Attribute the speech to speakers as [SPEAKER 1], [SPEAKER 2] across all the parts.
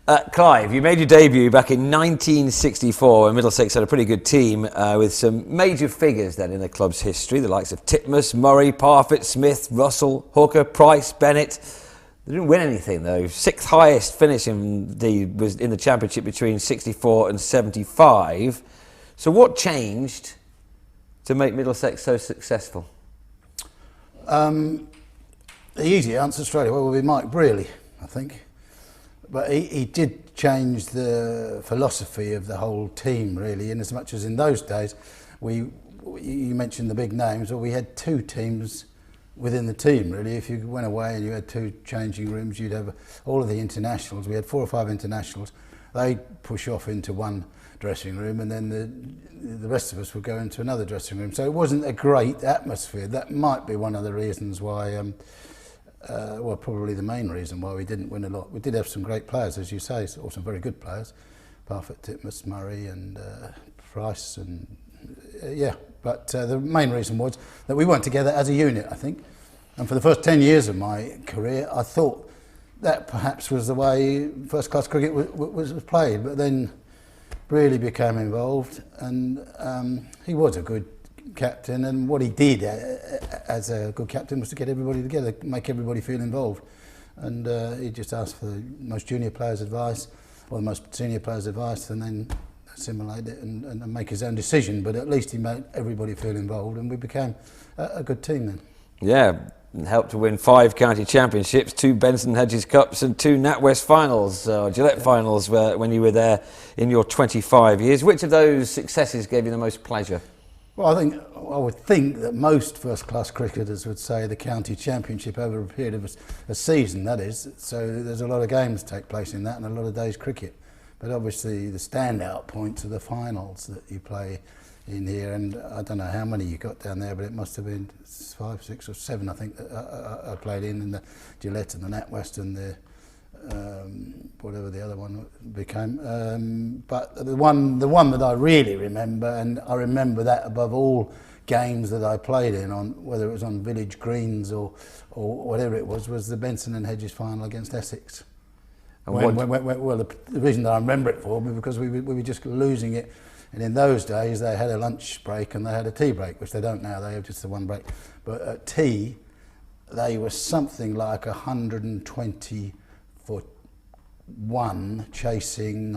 [SPEAKER 1] Clive, you made your debut back in 1964 when Middlesex had a pretty good team with some major figures then in the club's history, the likes of Titmus, Murray, Parfitt, Smith, Russell, Hooker, Price, Bennett. They didn't win anything though. Sixth highest finish was in the championship between 64 and 75. So what changed to make Middlesex so successful?
[SPEAKER 2] The easy answer straight away will be Mike Brearley, I think. But he did change the philosophy of the whole team, really, in as much as in those days, you mentioned the big names, well, we had two teams within the team, really. If you went away and you had two changing rooms, you'd have all of the internationals. We had 4 or 5 internationals. They'd push off into one dressing room, and then the rest of us would go into another dressing room. So it wasn't a great atmosphere. That might be one of the reasons why... well, probably the main reason why we didn't win a lot. We did have some great players, as you say, or some very good players. Parfitt, Titmus, Murray and Price and yeah. But the main reason was that we weren't together as a unit, I think. And for the first 10 years of my career, I thought that perhaps was the way first-class cricket was played. But then Brearley became involved, and he was a good captain, and what he did as a good captain was to get everybody together, make everybody feel involved, and he just asked for the most junior players' advice or the most senior players' advice, and then assimilate it and make his own decision. But at least he made everybody feel involved, and we became a good team then. Yeah,
[SPEAKER 1] and helped to win 5 county championships, 2 Benson Hedges Cups and 2 NatWest finals, Gillette finals when you were there in your 25 years. Which of those successes gave you the most pleasure?
[SPEAKER 2] Well, I would think that most first-class cricketers would say the county championship over a period of a season, that is. So there's a lot of games take place in that and a lot of days cricket. But obviously the standout points are the finals that you play in here, and I don't know how many you got down there, but it must have been 5, 6 or 7, I think, that I played in the Gillette and the NatWest and the whatever the other one became, but the one that I really remember, and I remember that above all games that I played in, on whether it was on village greens or whatever it was the Benson and Hedges final against Essex. And well, the reason that I remember it for was because we were just losing it, and in those days they had a lunch break and they had a tea break, which they don't now. They have just the one break. But at tea, they were something like 120 for 1 chasing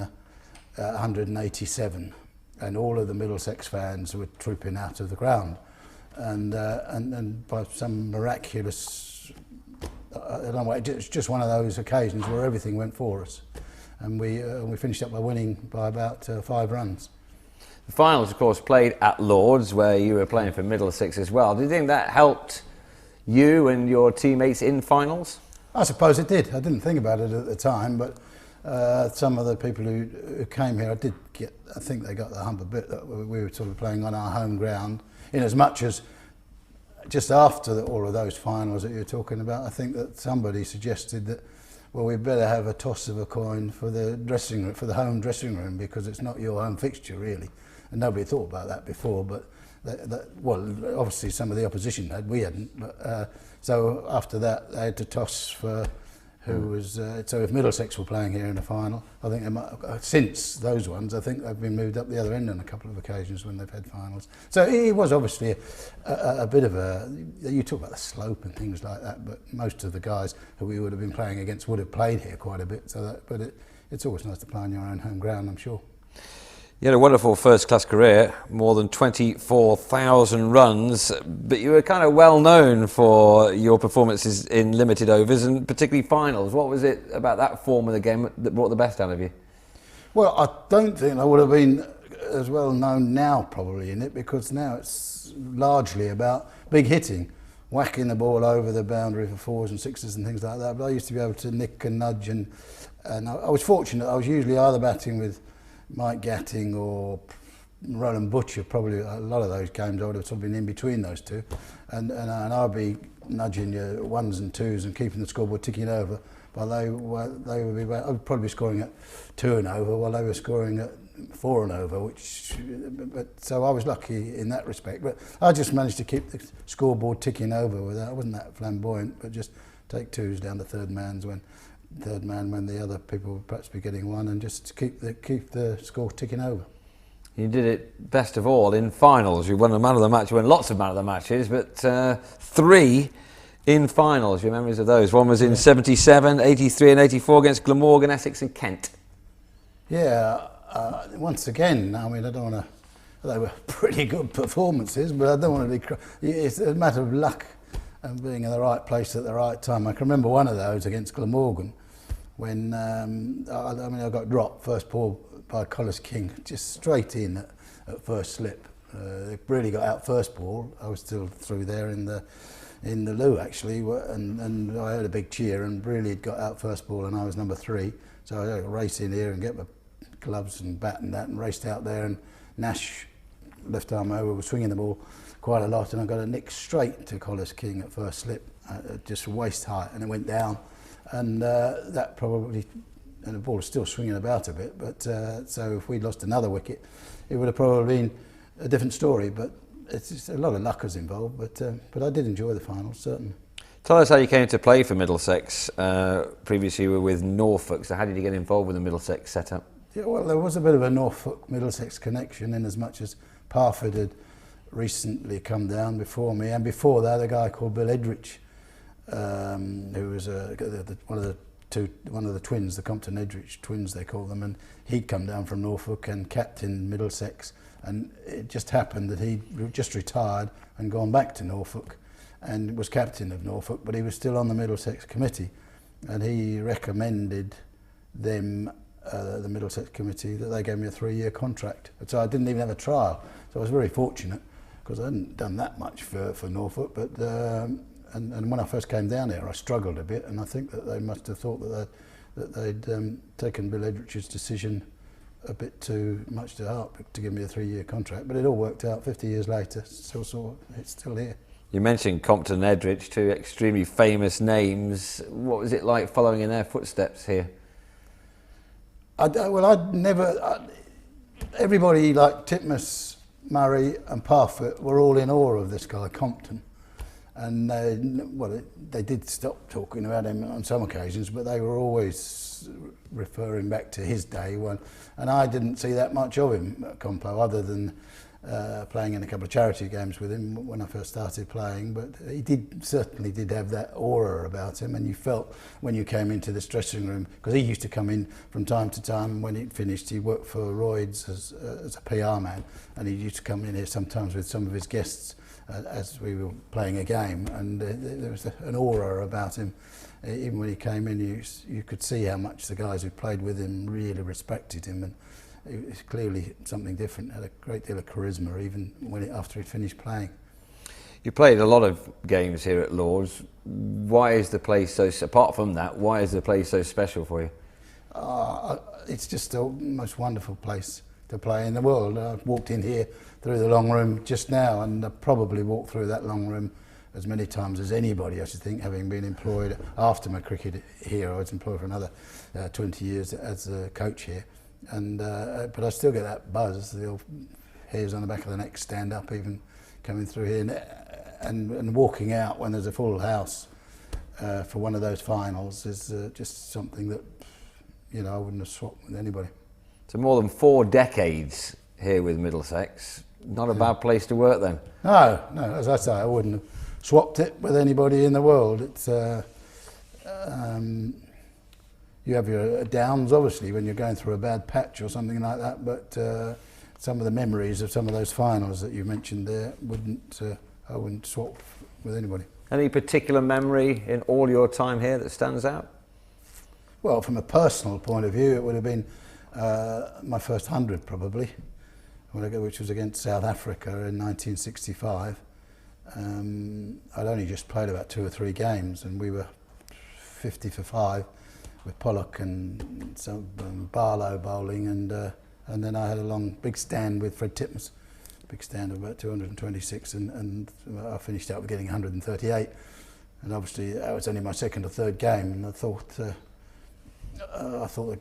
[SPEAKER 2] 187, and all of the Middlesex fans were trooping out of the ground, and by some miraculous, I don't know, it's just one of those occasions where everything went for us, and we finished up by winning by about 5 runs.
[SPEAKER 1] The finals, of course, played at Lord's, where you were playing for Middlesex as well. Do you think that helped you and your teammates in finals?
[SPEAKER 2] I suppose it did. I didn't think about it at the time, but some of the people who came here, I think they got the hump a bit that we were sort of playing on our home ground, in as much as just after all of those finals that you're talking about, I think that somebody suggested that, well, we'd better have a toss of a coin for the dressing room, for the home dressing room, because it's not your home fixture really. And nobody thought about that before, but well, obviously some of the opposition had, we hadn't. But, so after that, they had to toss for who was. So if Middlesex were playing here in the final, I think they might, since those ones, I think they've been moved up the other end on a couple of occasions when they've had finals. So it was obviously a bit of a. You talk about the slope and things like that, but most of the guys who we would have been playing against would have played here quite a bit. So that, but it's always nice to play on your own home ground, I'm sure.
[SPEAKER 1] You had a wonderful first-class career, more than 24,000 runs, but you were kind of well known for your performances in limited overs and particularly finals. What was it about that form of the game that brought the best out of you?
[SPEAKER 2] Well, I don't think I would have been as well known now probably in it, because now it's largely about big hitting, whacking the ball over the boundary for 4s and 6s and things like that. But I used to be able to nick and nudge, and I was fortunate. I was usually either batting with Mike Gatting or Roland Butcher. Probably a lot of those games I would have sort of been in between those two, and I'd be nudging your 1s and 2s and keeping the scoreboard ticking over, while they would be. I would probably be scoring at 2 and over while they were scoring at 4 and over. So I was lucky in that respect. But I just managed to keep the scoreboard ticking over without. I wasn't that flamboyant, but just take 2s down to third man's when third man when the other people would perhaps be getting one, and just keep the score ticking over.
[SPEAKER 1] You did it best of all in finals. You won the man of the match. You won lots of man of the matches, but 3 in finals. Your memories of those? One was in 77, 83 and 84 against Glamorgan, Essex and Kent.
[SPEAKER 2] Yeah, once again, I mean, I don't want to... They were pretty good performances, but I don't want to be... It's a matter of luck and being in the right place at the right time. I can remember one of those against Glamorgan when I got dropped first ball by Collis King, just straight in at first slip. They really got out first ball. I was still through there in the loo actually, and I heard a big cheer, and really had got out first ball, and I was number 3. So I had to race in here and get my gloves and bat and that, and raced out there, and Nash, left arm over, was swinging the ball quite a lot, and I got a nick straight to Collis King at first slip, just waist height, and it went down, and that probably, and the ball was still swinging about a bit, but so if we'd lost another wicket, it would have probably been a different story. But it's just a lot of luck was involved, but I did enjoy the finals, certainly.
[SPEAKER 1] Tell us how you came to play for Middlesex. Previously you were with Norfolk, so how did you get involved with the Middlesex setup?
[SPEAKER 2] Yeah, well, there was a bit of a Norfolk-Middlesex connection, in as much as Parford had recently come down before me, and before that a guy called Bill Edrich, who was one of the twins, the Compton Edrich twins they call them, and he'd come down from Norfolk and captained Middlesex, and it just happened that he'd just retired and gone back to Norfolk and was captain of Norfolk, but he was still on the Middlesex committee, and he recommended them, the Middlesex committee, that they gave me a 3-year contract. So I didn't even have a trial, so I was very fortunate, because I hadn't done that much for Norfolk, but and when I first came down here I struggled a bit, and I think that they must have thought that they'd taken Bill Edrich's decision a bit too much to heart to give me a 3-year contract, but it all worked out. 50 years later, it's still here.
[SPEAKER 1] You mentioned Compton and Edrich, 2 extremely famous names. What was it like following in their footsteps here? Everybody like Titmuss, Murray and Parfitt were all in awe of this guy, Compton. And they did stop talking about him on some occasions, but they were always referring back to his day. And I didn't see that much of him at Compo, other than playing in a couple of charity games with him when I first started playing. But he certainly did have that aura about him, and you felt when you came into this dressing room, because he used to come in from time to time. When he'd finished, he worked for Royd's as a PR man, and he used to come in here sometimes with some of his guests as we were playing a game, and there was an aura about him. Even when he came in, you could see how much the guys who played with him really respected him, and it was clearly something different. Had a great deal of charisma, even after he'd finished playing. You played a lot of games here at Lord's. Why is the place so, apart from that, why is the place so special for you?
[SPEAKER 2] It's just the most wonderful place to play in the world. I've walked in here through the long room just now, and I probably walked through that long room as many times as anybody, I should think, having been employed after my cricket here. I was employed for another 20 years as a coach here, and but I still get that buzz. The old hairs on the back of the neck stand up even coming through here, and walking out when there's a full house for one of those finals is just something that, you know, I wouldn't have swapped with anybody.
[SPEAKER 1] So more than 4 decades here with Middlesex. Not a bad place to work then.
[SPEAKER 2] No, as I say, I wouldn't have swapped it with anybody in the world. It's you have your downs, obviously, when you're going through a bad patch or something like that, but some of the memories of some of those finals that you mentioned there I wouldn't swap with anybody.
[SPEAKER 1] Any particular memory in all your time here that stands out?
[SPEAKER 2] Well, from a personal point of view, it would have been my first 100 probably, which was against South Africa in 1965. I'd only just played about 2 or 3 games, and we were 50 for 5 with Pollock and some Barlow bowling, and then I had a big stand with Fred Titmuss, big stand of about 226, and I finished out with getting 138. And obviously that was only my 2nd or 3rd game, and I thought it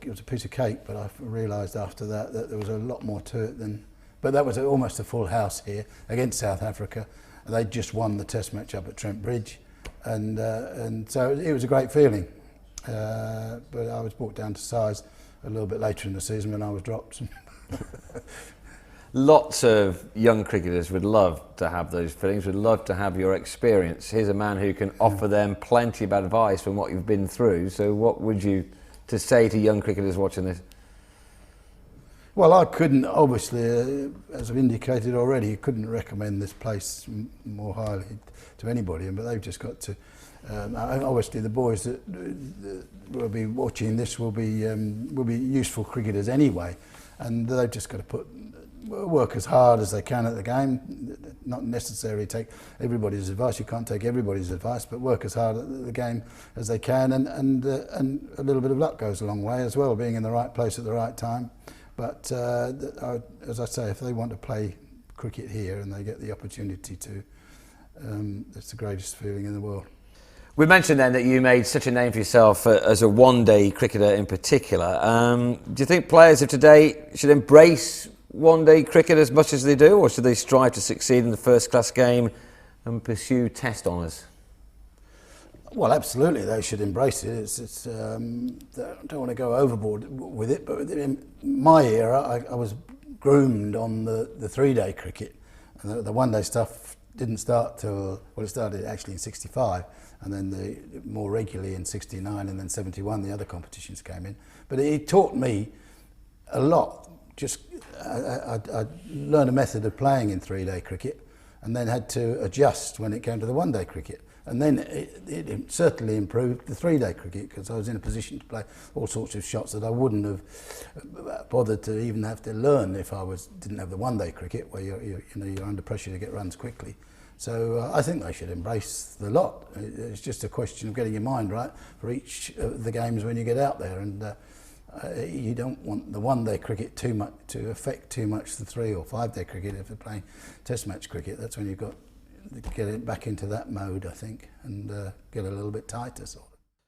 [SPEAKER 2] was a piece of cake, but I realised after that there was a lot more to it than. But that was almost a full house here against South Africa. They'd just won the Test match up at Trent Bridge, and so it was a great feeling. but I was brought down to size a little bit later in the season when I was dropped.
[SPEAKER 1] Lots of young cricketers would love to have those feelings, would love to have your experience. Here's a man who can offer them plenty of advice from what you've been through. So what would you to say to young cricketers watching this?
[SPEAKER 2] Well, I couldn't, obviously, as I've indicated already, couldn't recommend this place more highly to anybody, but they've just got to, obviously the boys that will be watching this will be useful cricketers anyway, and they've just got to work as hard as they can at the game, not necessarily take everybody's advice. You can't take everybody's advice, but work as hard at the game as they can, and a little bit of luck goes a long way as well, being in the right place at the right time. But as I say, if they want to play cricket here and they get the opportunity to, it's the greatest feeling in the world.
[SPEAKER 1] We mentioned then that you made such a name for yourself as a one-day cricketer in particular. Do you think players of today should embrace one-day cricket as much as they do, or should they strive to succeed in the first-class game and pursue Test honours?
[SPEAKER 2] Well, absolutely, they should embrace it. I don't want to go overboard with it, but in my era, I was groomed on the three-day cricket. And the one-day stuff didn't start till, well, it started actually in '65, and then more regularly in '69, and then '71, the other competitions came in. But it taught me a lot. I learned a method of playing in three-day cricket, and then had to adjust when it came to the one-day cricket. And then it certainly improved the three-day cricket, because I was in a position to play all sorts of shots that I wouldn't have bothered to even have to learn if I didn't have the one-day cricket, where you're under pressure to get runs quickly. So I think they should embrace the lot. It's just a question of getting your mind right for each of the games when you get out there, and you don't want the one-day cricket too much to affect too much the 3 or 5-day cricket. If you're playing Test match cricket, that's when you've got to get it back into that mode, I think, and get a little bit tighter, sort of.